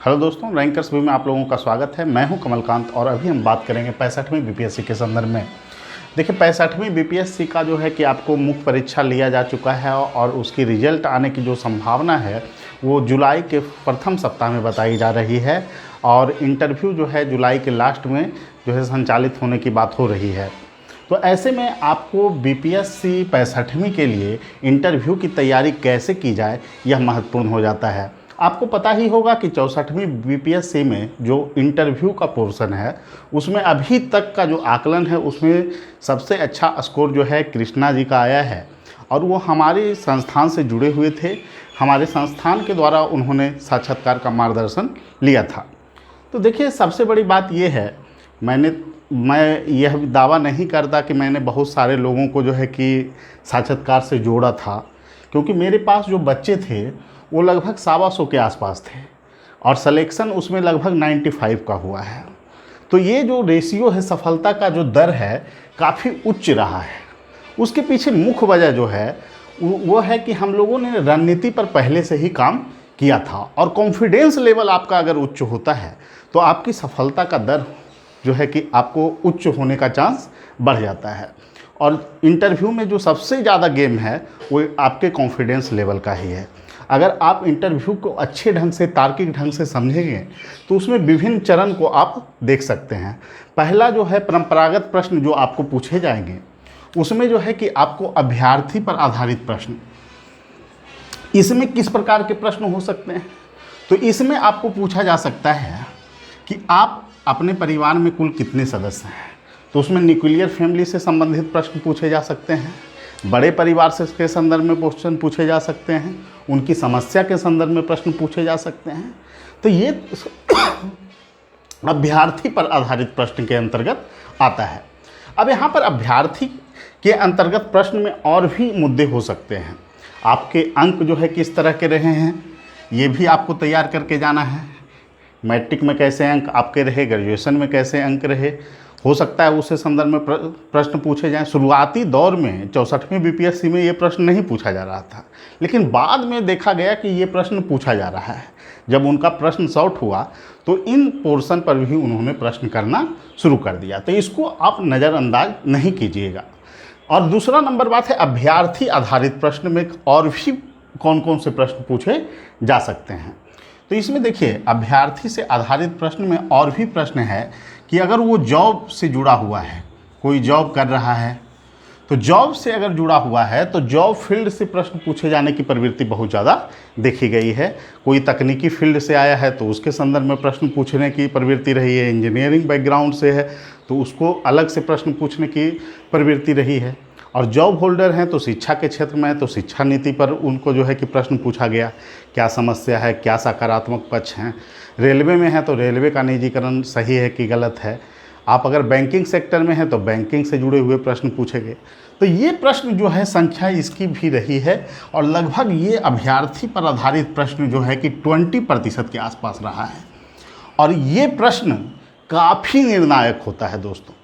Hello दोस्तों, rankers view में आप लोगों का स्वागत है। मैं हूं कमलकांत और अभी हम बात करेंगे 65वीं बीपीएससी के संदर्भ में। देखिए, 65वीं बीपीएससी का जो है कि आपको मुख्य परीक्षा लिया जा चुका है और उसकी रिजल्ट आने की जो संभावना है वो जुलाई के प्रथम सप्ताह में बताई जा रही है और इंटरव्यू जो है जुलाई के लास्ट में जो है संचालित होने की बात हो रही है। तो ऐसे में आपको बीपीएससी 65वीं के लिए इंटरव्यू की तैयारी कैसे की जाए, यह महत्वपूर्ण हो जाता है। आपको पता ही होगा कि 64वीं बीपीएससी में जो इंटरव्यू का पोर्शन है उसमें अभी तक का जो आकलन है उसमें सबसे अच्छा स्कोर जो है कृष्णा जी का आया है और वो हमारे संस्थान से जुड़े हुए थे। हमारे संस्थान के द्वारा उन्होंने साक्षात्कार का मार्गदर्शन लिया था। तो देखिए, सबसे बड़ी बात ये है, मैं यह दावा नहीं करता कि मैंने बहुत सारे लोगों को जो है कि साक्षात्कार से जोड़ा था, क्योंकि मेरे पास जो बच्चे थे वो लगभग 125 के आसपास थे और सिलेक्शन उसमें लगभग 95 का हुआ है। तो ये जो रेशियो है, सफलता का जो दर है, काफ़ी उच्च रहा है। उसके पीछे मुख्य वजह जो है वो है कि हम लोगों ने रणनीति पर पहले से ही काम किया था और कॉन्फिडेंस लेवल आपका अगर उच्च होता है तो आपकी सफलता का दर जो है कि आपको उच्च होने का चांस बढ़ जाता है। और इंटरव्यू में जो सबसे ज़्यादा गेम है वो आपके कॉन्फिडेंस लेवल का ही है। अगर आप इंटरव्यू को अच्छे ढंग से, तार्किक ढंग से समझेंगे तो उसमें विभिन्न चरण को आप देख सकते हैं। पहला जो है परंपरागत प्रश्न जो आपको पूछे जाएंगे, उसमें जो है कि आपको अभ्यर्थी पर आधारित प्रश्न, इसमें किस प्रकार के प्रश्न हो सकते हैं। तो इसमें आपको पूछा जा सकता है कि आप अपने परिवार में कुल कितने सदस्य हैं। तो उसमें न्यूक्लियर फैमिली से संबंधित प्रश्न पूछे जा सकते हैं, बड़े परिवार से के संदर्भ में प्रश्न पूछे जा सकते हैं, उनकी समस्या के संदर्भ में प्रश्न पूछे जा सकते हैं। तो ये अभ्यर्थी पर आधारित प्रश्न के अंतर्गत आता है। अब यहाँ पर अभ्यर्थी के अंतर्गत प्रश्न में और भी मुद्दे हो सकते हैं। आपके अंक जो है किस तरह के रहे हैं, ये भी आपको तैयार करके जाना है। मैट्रिक में कैसे अंक आपके रहे, ग्रेजुएशन में कैसे अंक रहे, हो सकता है उससे संदर्भ में प्रश्न पूछे जाएं। शुरुआती दौर में 64वीं बीपीएससी में ये प्रश्न नहीं पूछा जा रहा था, लेकिन बाद में देखा गया कि ये प्रश्न पूछा जा रहा है। जब उनका प्रश्न सॉर्ट हुआ तो इन पोर्शन पर भी उन्होंने प्रश्न करना शुरू कर दिया। तो इसको आप नज़रअंदाज नहीं कीजिएगा। और दूसरा नंबर बात है, अभ्यर्थी आधारित प्रश्न में और भी कौन कौन से प्रश्न पूछे जा सकते हैं। तो इसमें देखिए, अभ्यर्थी से आधारित प्रश्न में और भी प्रश्न है कि अगर वो जॉब से जुड़ा हुआ है, कोई जॉब कर रहा है, तो जॉब से अगर जुड़ा हुआ है तो जॉब फील्ड से प्रश्न पूछे जाने की प्रवृत्ति बहुत ज़्यादा देखी गई है। कोई तकनीकी फील्ड से आया है तो उसके संदर्भ में प्रश्न पूछने की प्रवृत्ति रही है। इंजीनियरिंग बैकग्राउंड से है तो उसको अलग से प्रश्न पूछने की प्रवृत्ति रही है। और जॉब होल्डर हैं तो शिक्षा के क्षेत्र में है तो शिक्षा नीति पर उनको जो है कि प्रश्न पूछा गया, क्या समस्या है, क्या सकारात्मक पक्ष हैं। रेलवे में है तो रेलवे का निजीकरण सही है कि गलत है। आप अगर बैंकिंग सेक्टर में हैं तो बैंकिंग से जुड़े हुए प्रश्न पूछे गए। तो ये प्रश्न जो है संख्या इसकी भी रही है और लगभग ये अभ्यर्थी पर आधारित प्रश्न जो है कि 20% के आसपास रहा है। और ये प्रश्न काफ़ी निर्णायक होता है दोस्तों,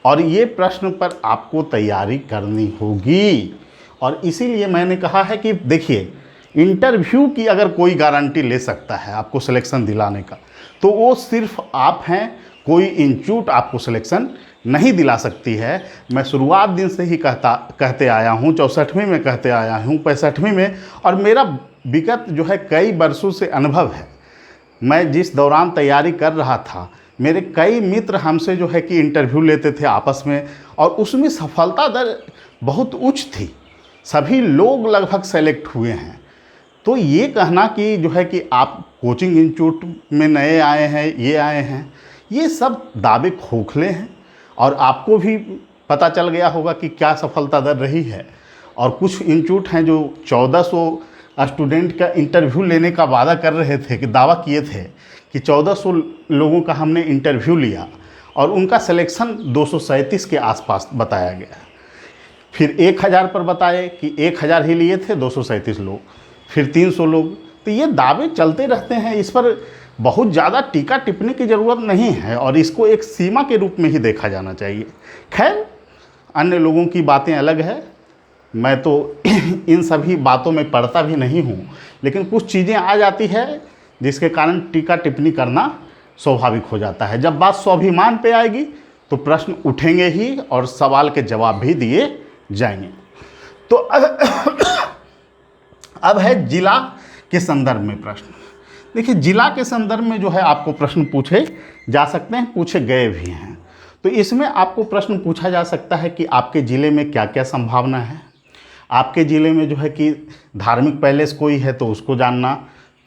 और ये प्रश्न पर आपको तैयारी करनी होगी। और इसीलिए मैंने कहा है कि देखिए, इंटरव्यू की अगर कोई गारंटी ले सकता है आपको सिलेक्शन दिलाने का तो वो सिर्फ आप हैं। कोई इंस्टीट्यूट आपको सिलेक्शन नहीं दिला सकती है। मैं शुरुआत दिन से ही कहते आया हूँ, 64वीं में कहते आया हूँ, 65वीं में, और मेरा विगत जो है कई वर्षों से अनुभव है। मैं जिस दौरान तैयारी कर रहा था, मेरे कई मित्र हमसे जो है कि इंटरव्यू लेते थे आपस में और उसमें सफलता दर बहुत उच्च थी। सभी लोग लगभग सेलेक्ट हुए हैं। तो ये कहना कि जो है कि आप कोचिंग इंस्टीट्यूट में नए आए हैं, ये आए हैं, ये सब दावे खोखले हैं। और आपको भी पता चल गया होगा कि क्या सफलता दर रही है। और कुछ इंस्टीट्यूट हैं जो 1400 स्टूडेंट का इंटरव्यू लेने का वादा कर रहे थे, कि दावा किए थे कि 1400 लोगों का हमने इंटरव्यू लिया और उनका सिलेक्शन 237 के आसपास बताया गया। फिर 1000 पर बताए कि 1000 ही लिए थे 237 लोग, फिर 300 लोग। तो ये दावे चलते रहते हैं, इस पर बहुत ज़्यादा टीका टिप्पणी की ज़रूरत नहीं है और इसको एक सीमा के रूप में ही देखा जाना चाहिए। खैर, अन्य लोगों की बातें अलग है, मैं तो इन सभी बातों में पढ़ता भी नहीं हूँ, लेकिन कुछ चीज़ें आ जाती है जिसके कारण टीका टिप्पणी करना स्वाभाविक हो जाता है। जब बात स्वाभिमान पे आएगी तो प्रश्न उठेंगे ही और सवाल के जवाब भी दिए जाएंगे। तो अब है जिला के संदर्भ में प्रश्न। देखिए, जिला के संदर्भ में जो है आपको प्रश्न पूछे जा सकते हैं, पूछे गए भी हैं। तो इसमें आपको प्रश्न पूछा जा सकता है कि आपके ज़िले में क्या क्या संभावना है, आपके ज़िले में जो है कि धार्मिक पैलेस कोई है तो उसको जानना,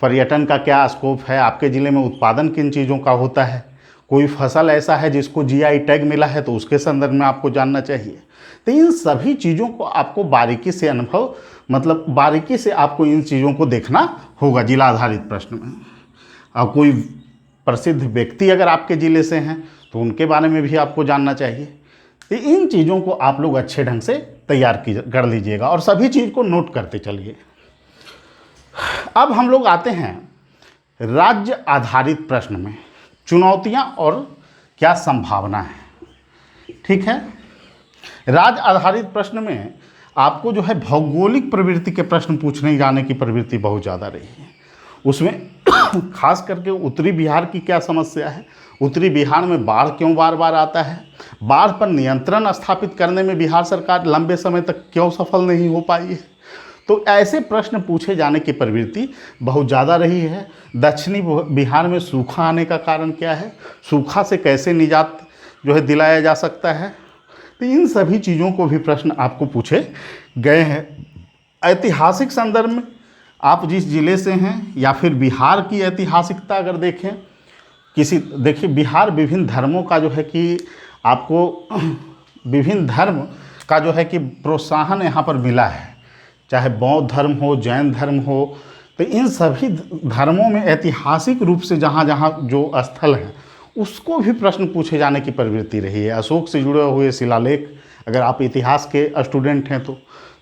पर्यटन का क्या स्कोप है, आपके ज़िले में उत्पादन किन चीज़ों का होता है, कोई फसल ऐसा है जिसको जीआई टैग मिला है तो उसके संदर्भ में आपको जानना चाहिए। तो इन सभी चीज़ों को आपको बारीकी से अनुभव, मतलब बारीकी से आपको इन चीज़ों को देखना होगा जिला आधारित प्रश्न में। और कोई प्रसिद्ध व्यक्ति अगर आपके ज़िले से हैं तो उनके बारे में भी आपको जानना चाहिए। तो इन चीज़ों को आप लोग अच्छे ढंग से तैयार कर लीजिएगा और सभी चीज़ को नोट करते चलिए। अब हम लोग आते हैं राज्य आधारित प्रश्न में, चुनौतियां और क्या संभावना है। ठीक है, राज्य आधारित प्रश्न में आपको जो है भौगोलिक प्रवृत्ति के प्रश्न पूछने जाने की प्रवृत्ति बहुत ज़्यादा रही है। उसमें खास करके उत्तरी बिहार की क्या समस्या है, उत्तरी बिहार में बाढ़ क्यों बार बार आता है, बाढ़ पर नियंत्रण स्थापित करने में बिहार सरकार लंबे समय तक क्यों सफल नहीं हो पाई है। तो ऐसे प्रश्न पूछे जाने की प्रवृत्ति बहुत ज़्यादा रही है। दक्षिणी बिहार में सूखा आने का कारण क्या है, सूखा से कैसे निजात जो है दिलाया जा सकता है। तो इन सभी चीज़ों को भी प्रश्न आपको पूछे गए हैं। ऐतिहासिक संदर्भ में आप जिस ज़िले से हैं या फिर बिहार की ऐतिहासिकता अगर देखें, देखिए बिहार विभिन्न धर्मों का जो है कि आपको विभिन्न धर्म का जो है कि प्रोत्साहन यहाँ पर मिला है, चाहे बौद्ध धर्म हो, जैन धर्म हो। तो इन सभी धर्मों में ऐतिहासिक रूप से जहाँ जहाँ जो स्थल हैं उसको भी प्रश्न पूछे जाने की प्रवृत्ति रही है। अशोक से जुड़े हुए शिलालेख, अगर आप इतिहास के स्टूडेंट हैं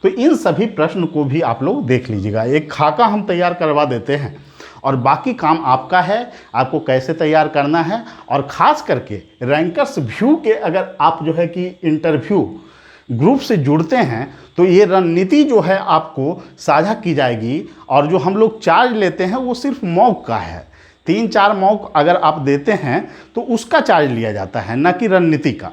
तो इन सभी प्रश्न को भी आप लोग देख लीजिएगा। एक खाका हम तैयार करवा देते हैं और बाकी काम आपका है, आपको कैसे तैयार करना है। और ख़ास करके रैंकर्स व्यू के अगर आप जो है कि इंटरव्यू ग्रुप से जुड़ते हैं तो ये रणनीति जो है आपको साझा की जाएगी। और जो हम लोग चार्ज लेते हैं वो सिर्फ मॉक का है, 3-4 मॉक अगर आप देते हैं तो उसका चार्ज लिया जाता है, न कि रणनीति का।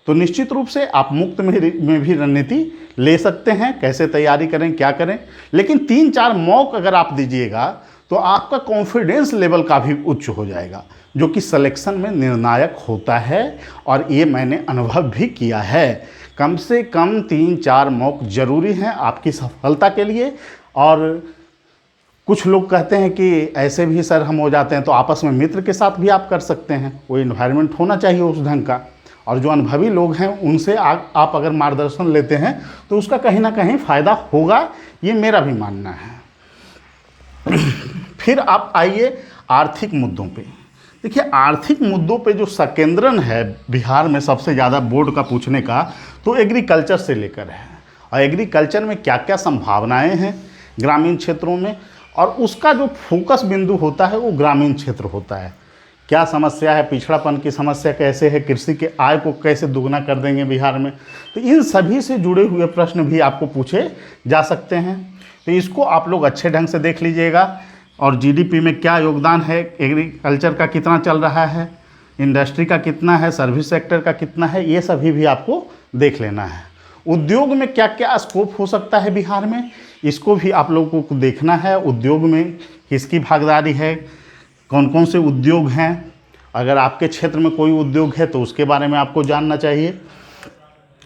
तो निश्चित रूप से आप मुफ्त में भी रणनीति ले सकते हैं, कैसे तैयारी करें क्या करें। लेकिन 3-4 मॉक अगर आप दीजिएगा तो आपका कॉन्फिडेंस लेवल का भी उच्च हो जाएगा, जो कि सिलेक्शन में निर्णायक होता है। और ये मैंने अनुभव भी किया है। कम से कम 3-4 मॉक जरूरी हैं आपकी सफलता के लिए। और कुछ लोग कहते हैं कि ऐसे भी सर हम हो जाते हैं, तो आपस में मित्र के साथ भी आप कर सकते हैं। वो इन्वायरमेंट होना चाहिए उस ढंग का। और जो अनुभवी लोग हैं उनसे आप अगर मार्गदर्शन लेते हैं तो उसका कहीं ना कहीं फ़ायदा होगा, ये मेरा भी मानना है। फिर आप आइए आर्थिक मुद्दों पे। देखिए, आर्थिक मुद्दों पे जो संकेंद्रण है बिहार में सबसे ज़्यादा बोर्ड का पूछने का, तो एग्रीकल्चर से लेकर है। और एग्रीकल्चर में क्या क्या संभावनाएं हैं ग्रामीण क्षेत्रों में, और उसका जो फोकस बिंदु होता है वो ग्रामीण क्षेत्र होता है। क्या समस्या है, पिछड़ापन की समस्या कैसे है, कृषि के आय को कैसे दुगना कर देंगे बिहार में। तो इन सभी से जुड़े हुए प्रश्न भी आपको पूछे जा सकते हैं। तो इसको आप लोग अच्छे ढंग से देख लीजिएगा। और जीडीपी में क्या योगदान है, एग्रीकल्चर का कितना चल रहा है, इंडस्ट्री का कितना है, सर्विस सेक्टर का कितना है, ये सभी भी आपको देख लेना है। उद्योग में क्या क्या स्कोप हो सकता है बिहार में, इसको भी आप लोगों को देखना है। उद्योग में किसकी भागीदारी है, कौन कौन से उद्योग हैं, अगर आपके क्षेत्र में कोई उद्योग है तो उसके बारे में आपको जानना चाहिए।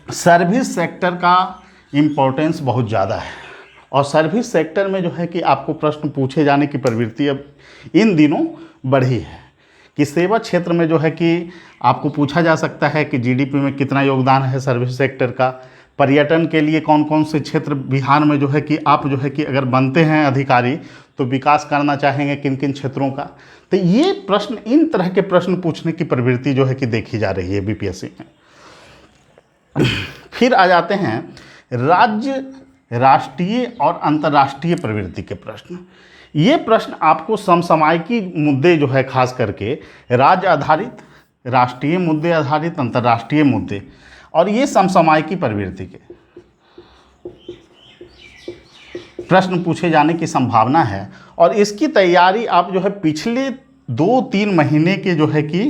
सर्विस सेक्टर का इम्पोर्टेंस बहुत ज़्यादा है। और सर्विस सेक्टर में जो है कि आपको प्रश्न पूछे जाने की प्रवृत्ति अब इन दिनों बढ़ी है कि सेवा क्षेत्र में जो है कि आपको पूछा जा सकता है कि जीडीपी में कितना योगदान है सर्विस सेक्टर का। पर्यटन के लिए कौन कौन से क्षेत्र बिहार में जो है कि आप जो है कि अगर बनते हैं अधिकारी तो विकास करना चाहेंगे किन किन क्षेत्रों का। तो ये प्रश्न, इन तरह के प्रश्न पूछने की प्रवृत्ति जो है कि देखी जा रही है बीपीएससी में। फिर आ जाते हैं राज्य, राष्ट्रीय और अंतर्राष्ट्रीय प्रवृत्ति के प्रश्न। ये प्रश्न आपको समसामयिकी मुद्दे जो है खास करके राज्य आधारित, राष्ट्रीय मुद्दे आधारित, अंतर्राष्ट्रीय मुद्दे, और ये समसामयिकी प्रवृत्ति के प्रश्न पूछे जाने की संभावना है। और इसकी तैयारी आप जो है पिछले 2-3 महीने के जो है कि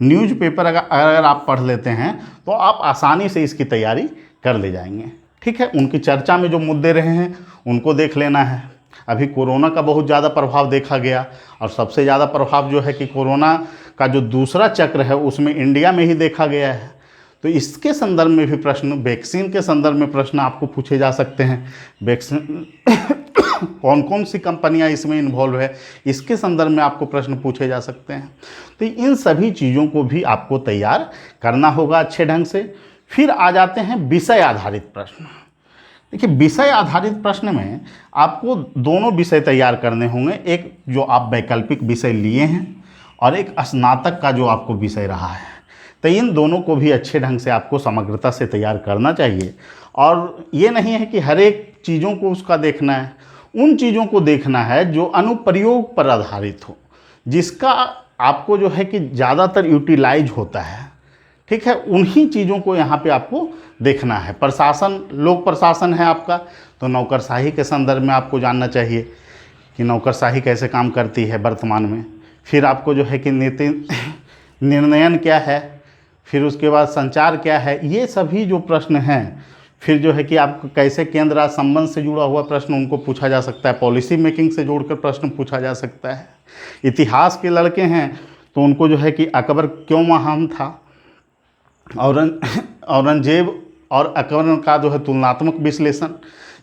न्यूज़पेपर अगर आप पढ़ लेते हैं तो आप आसानी से इसकी तैयारी कर ले जाएंगे। ठीक है, उनकी चर्चा में जो मुद्दे रहे हैं उनको देख लेना है। अभी कोरोना का बहुत ज़्यादा प्रभाव देखा गया, और सबसे ज़्यादा प्रभाव जो है कि कोरोना का जो दूसरा चक्र है उसमें इंडिया में ही देखा गया है। तो इसके संदर्भ में भी प्रश्न, वैक्सीन के संदर्भ में प्रश्न आपको पूछे जा सकते हैं। वैक्सीन कौन कौन सी कंपनियां इसमें इन्वॉल्व है, इसके संदर्भ में आपको प्रश्न पूछे जा सकते हैं। तो इन सभी चीज़ों को भी आपको तैयार करना होगा अच्छे ढंग से। फिर आ जाते हैं विषय आधारित प्रश्न। देखिए, विषय आधारित प्रश्न में आपको दोनों विषय तैयार करने होंगे, एक जो आप वैकल्पिक विषय लिए हैं और एक स्नातक का जो आपको विषय रहा है। तो इन दोनों को भी अच्छे ढंग से आपको समग्रता से तैयार करना चाहिए। और ये नहीं है कि हर एक चीज़ों को उसका देखना है, उन चीज़ों को देखना है जो अनुप्रयोग पर आधारित हो, जिसका आपको जो है कि ज़्यादातर यूटिलाइज होता है। ठीक है, उन्हीं चीज़ों को यहाँ पे आपको देखना है। प्रशासन, लोक प्रशासन है आपका, तो नौकरशाही के संदर्भ में आपको जानना चाहिए कि नौकरशाही कैसे काम करती है वर्तमान में। फिर आपको जो है कि नीति निर्णयन क्या है, फिर उसके बाद संचार क्या है, ये सभी जो प्रश्न हैं। फिर जो है कि आपको कैसे केंद्र राज्य संबंध से जुड़ा हुआ प्रश्न उनको पूछा जा सकता है, पॉलिसी मेकिंग से जोड़कर प्रश्न पूछा जा सकता है। इतिहास के लड़के हैं तो उनको जो है कि अकबर क्यों महान था, औरंगजेब और अकबर का जो है तुलनात्मक विश्लेषण,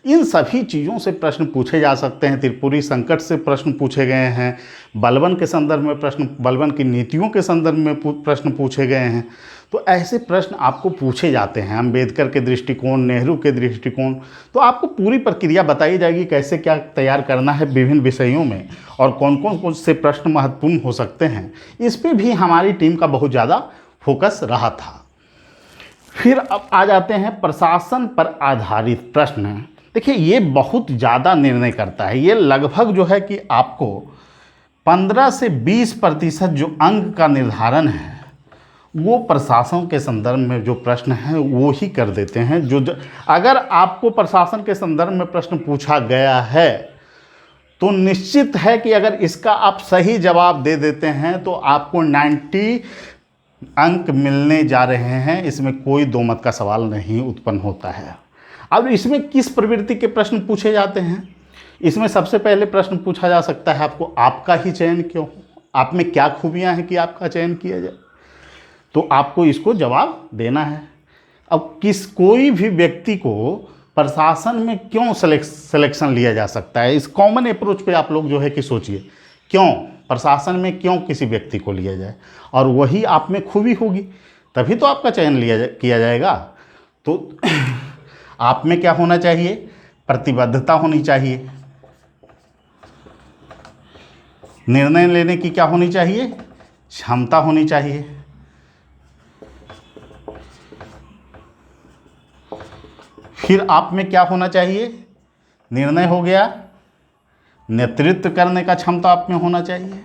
इन सभी चीज़ों से प्रश्न पूछे जा सकते हैं। त्रिपुरी संकट से प्रश्न पूछे गए हैं, बलबन के संदर्भ में प्रश्न, बलबन की नीतियों के संदर्भ में प्रश्न पूछे गए हैं। तो ऐसे प्रश्न आपको पूछे जाते हैं। अम्बेडकर के दृष्टिकोण, नेहरू के दृष्टिकोण, तो आपको पूरी प्रक्रिया बताई जाएगी कैसे क्या तैयार करना है विभिन्न विषयों में, और कौन कौन से प्रश्न महत्वपूर्ण हो सकते हैं। इस पर भी हमारी टीम का बहुत ज़्यादा फोकस रहा था। फिर अब आ जाते हैं प्रशासन पर आधारित प्रश्न। देखिए, ये बहुत ज़्यादा निर्णय करता है। ये लगभग जो है कि आपको 15 से 20% जो अंक का निर्धारण है वो प्रशासन के संदर्भ में जो प्रश्न हैं वो ही कर देते हैं। अगर आपको प्रशासन के संदर्भ में प्रश्न पूछा गया है तो निश्चित है कि अगर इसका आप सही जवाब दे देते हैं तो आपको 90 अंक मिलने जा रहे हैं। इसमें कोई दो मत का सवाल नहीं उत्पन्न होता है। अब इसमें किस प्रवृत्ति के प्रश्न पूछे जाते हैं? इसमें सबसे पहले प्रश्न पूछा जा सकता है आपको, आपका ही चयन क्यों, आप में क्या खूबियां हैं कि आपका चयन किया जाए। तो आपको इसको जवाब देना है। अब कोई भी व्यक्ति को प्रशासन में क्यों सिलेक्शन लिया जा सकता है, इस कॉमन अप्रोच पे आप लोग जो है कि सोचिए, क्यों प्रशासन में क्यों किसी व्यक्ति को लिया जाए, और वही आप में खूबी होगी तभी तो आपका चयन किया जाएगा। तो आप में क्या होना चाहिए? प्रतिबद्धता होनी चाहिए। निर्णय लेने की क्या होनी चाहिए? क्षमता होनी चाहिए। फिर आप में क्या होना चाहिए? निर्णय हो गया, नेतृत्व करने का क्षमता आप में होना चाहिए।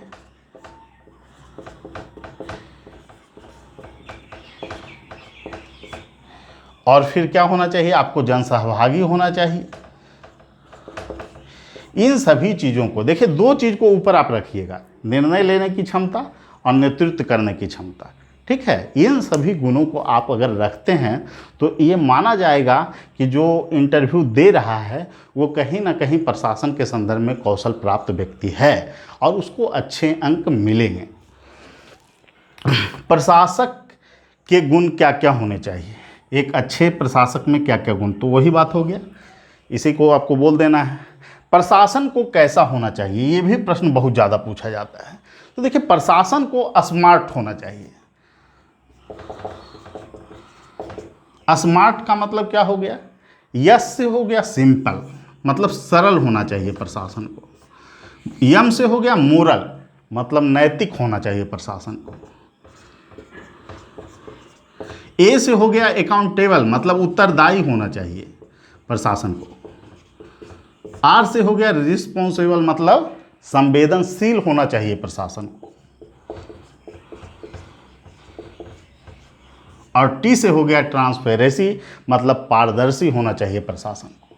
और फिर क्या होना चाहिए? आपको जनसहभागी होना चाहिए। इन सभी चीज़ों को देखिए, दो चीज़ को ऊपर आप रखिएगा, निर्णय लेने की क्षमता और नेतृत्व करने की क्षमता। ठीक है, इन सभी गुणों को आप अगर रखते हैं तो ये माना जाएगा कि जो इंटरव्यू दे रहा है वो कहीं ना कहीं प्रशासन के संदर्भ में कौशल प्राप्त व्यक्ति है और उसको अच्छे अंक मिलेंगे। प्रशासक के गुण क्या क्या होने चाहिए, एक अच्छे प्रशासक में क्या क्या गुण, तो वही बात हो गया, इसी को आपको बोल देना है। प्रशासन को कैसा होना चाहिए, ये भी प्रश्न बहुत ज़्यादा पूछा जाता है। तो देखिए, प्रशासन को स्मार्ट होना चाहिए। स्मार्ट का मतलब क्या हो गया? यस से हो गया सिंपल, मतलब सरल होना चाहिए प्रशासन को। यम से हो गया मोरल, मतलब नैतिक होना चाहिए प्रशासन को। ए से हो गया अकाउंटेबल, मतलब उत्तरदायी होना चाहिए प्रशासन को। आर से हो गया रिस्पॉन्सिबल, मतलब संवेदनशील होना चाहिए प्रशासन को। और टी से हो गया ट्रांसपेरेंसी, मतलब पारदर्शी होना चाहिए प्रशासन को।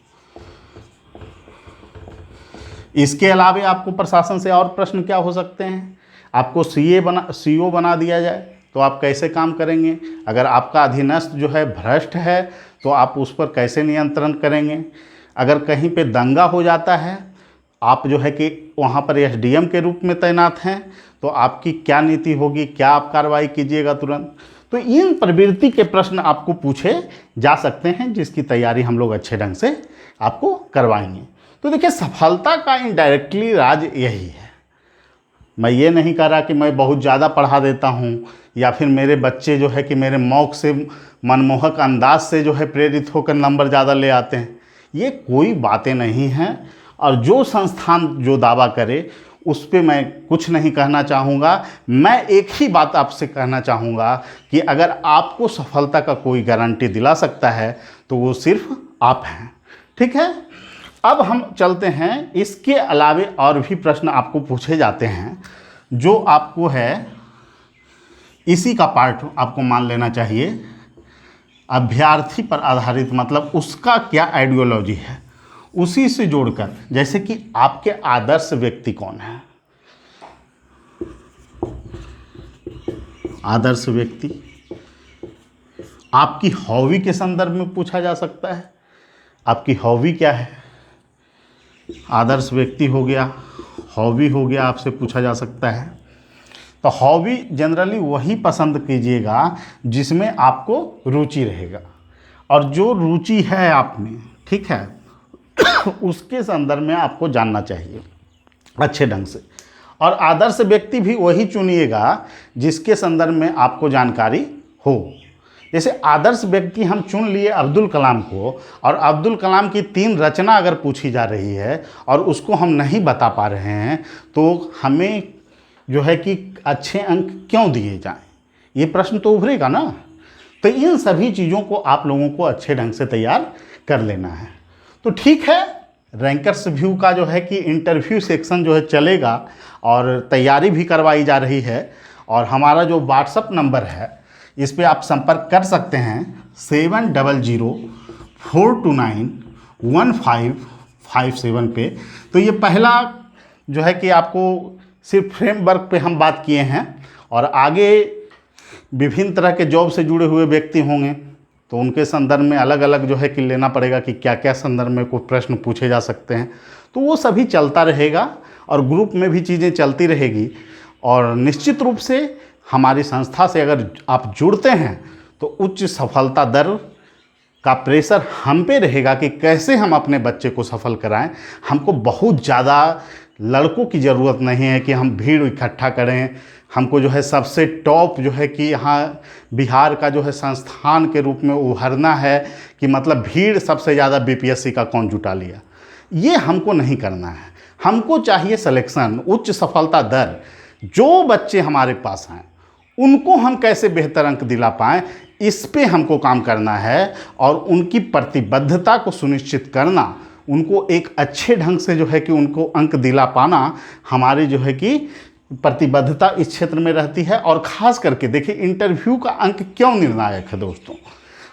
इसके अलावे आपको प्रशासन से और प्रश्न क्या हो सकते हैं? आपको सीओ बना दिया जाए तो आप कैसे काम करेंगे? अगर आपका अधीनस्थ जो है भ्रष्ट है तो आप उस पर कैसे नियंत्रण करेंगे? अगर कहीं पे दंगा हो जाता है, आप जो है कि वहाँ पर एसडीएम के रूप में तैनात हैं, तो आपकी क्या नीति होगी, क्या आप कार्रवाई कीजिएगा तुरंत? तो इन प्रवृत्ति के प्रश्न आपको पूछे जा सकते हैं, जिसकी तैयारी हम लोग अच्छे ढंग से आपको करवाएंगे। तो देखिए, सफलता का इनडायरेक्टली राज यही है। मैं ये नहीं कह रहा कि मैं बहुत ज़्यादा पढ़ा देता हूँ या फिर मेरे बच्चे जो है कि मेरे मौक से, मनमोहक अंदाज से जो है प्रेरित होकर नंबर ज़्यादा ले आते हैं। ये कोई बातें नहीं हैं, और जो संस्थान जो दावा करे उस पे मैं कुछ नहीं कहना चाहूँगा। मैं एक ही बात आपसे कहना चाहूँगा कि अगर आपको सफलता का कोई गारंटी दिला सकता है तो वो सिर्फ आप हैं। ठीक है, अब हम चलते हैं। इसके अलावे और भी प्रश्न आपको पूछे जाते हैं जो आपको है इसी का पार्ट आपको मान लेना चाहिए। अभ्यर्थी पर आधारित मतलब उसका क्या आइडियोलॉजी है, उसी से जोड़कर, जैसे कि आपके आदर्श व्यक्ति कौन है। आदर्श व्यक्ति आपकी हॉबी के संदर्भ में पूछा जा सकता है। आपकी हॉबी क्या है? आदर्श व्यक्ति हो गया, हॉबी हो गया, आपसे पूछा जा सकता है। तो हॉबी जनरली वही पसंद कीजिएगा जिसमें आपको रुचि रहेगा, और जो रुचि है आप में, ठीक है, उसके संदर्भ में आपको जानना चाहिए अच्छे ढंग से। और आदर्श व्यक्ति भी वही चुनिएगा जिसके संदर्भ में आपको जानकारी हो। जैसे आदर्श व्यक्ति हम चुन लिए अब्दुल कलाम को, और अब्दुल कलाम की 3 रचना अगर पूछी जा रही है और उसको हम नहीं बता पा रहे हैं, तो हमें जो है कि अच्छे अंक क्यों दिए जाएं? ये प्रश्न तो उभरेगा ना। तो इन सभी चीज़ों को आप लोगों को अच्छे ढंग से तैयार कर लेना है। तो ठीक है, रैंकर्स व्यू का जो है कि इंटरव्यू सेक्शन जो है चलेगा, और तैयारी भी करवाई जा रही है। और हमारा जो व्हाट्सअप नंबर है इस पे आप संपर्क कर सकते हैं 7004291557 पे। तो ये पहला जो है कि आपको सिर्फ फ्रेमवर्क पे हम बात किए हैं, और आगे विभिन्न तरह के जॉब से जुड़े हुए व्यक्ति होंगे तो उनके संदर्भ में अलग अलग जो है कि लेना पड़ेगा कि क्या क्या संदर्भ में कोई प्रश्न पूछे जा सकते हैं। तो वो सभी चलता रहेगा, और ग्रुप में भी चीज़ें चलती रहेगी। और निश्चित रूप से हमारी संस्था से अगर आप जुड़ते हैं तो उच्च सफलता दर का प्रेशर हम पे रहेगा कि कैसे हम अपने बच्चे को सफल कराएं। हमको बहुत ज़्यादा लड़कों की ज़रूरत नहीं है कि हम भीड़ इकट्ठा करें। हमको जो है सबसे टॉप जो है कि यहाँ बिहार का जो है संस्थान के रूप में उभरना है, कि मतलब भीड़ सबसे ज़्यादा बीपीएससी का कौन जुटा लिया। ये हमको नहीं करना है। हमको चाहिए सिलेक्शन, उच्च सफलता दर। जो बच्चे हमारे पास हैं उनको हम कैसे बेहतर अंक दिला पाएँ, इस पे हमको काम करना है। और उनकी प्रतिबद्धता को सुनिश्चित करना, उनको एक अच्छे ढंग से जो है कि उनको अंक दिला पाना हमारी जो है कि प्रतिबद्धता इस क्षेत्र में रहती है। और ख़ास करके देखिए, इंटरव्यू का अंक क्यों निर्णायक है दोस्तों।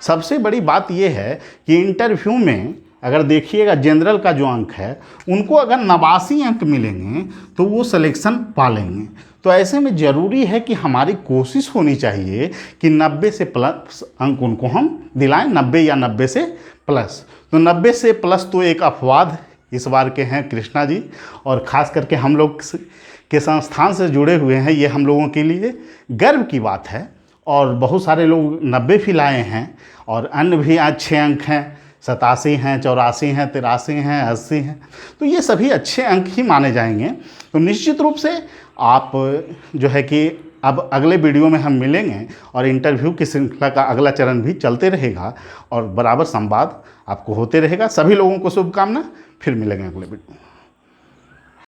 सबसे बड़ी बात यह है कि इंटरव्यू में अगर देखिएगा जनरल का जो अंक है, उनको अगर 89 अंक मिलेंगे तो वो सिलेक्शन पा लेंगे। तो ऐसे में ज़रूरी है कि हमारी कोशिश होनी चाहिए कि 90 से प्लस अंक उनको हम दिलाएं, 90 या 90 से प्लस। तो 90 से प्लस तो एक अपवाद इस बार के हैं कृष्णा जी, और ख़ास करके हम लोग के संस्थान से जुड़े हुए हैं, ये हम लोगों के लिए गर्व की बात है। और बहुत सारे लोग 90 भी लाए हैं, और अन्य भी अच्छे अंक हैं, 87 हैं, 84 हैं, 83 हैं, 80 हैं। तो ये सभी अच्छे अंक ही माने जाएंगे। तो निश्चित रूप से आप जो है कि अब अगले वीडियो में हम मिलेंगे, और इंटरव्यू की श्रृंखला का अगला चरण भी चलते रहेगा, और बराबर संवाद आपको होते रहेगा। सभी लोगों को शुभकामना। फिर मिलेंगे अगले वीडियो में।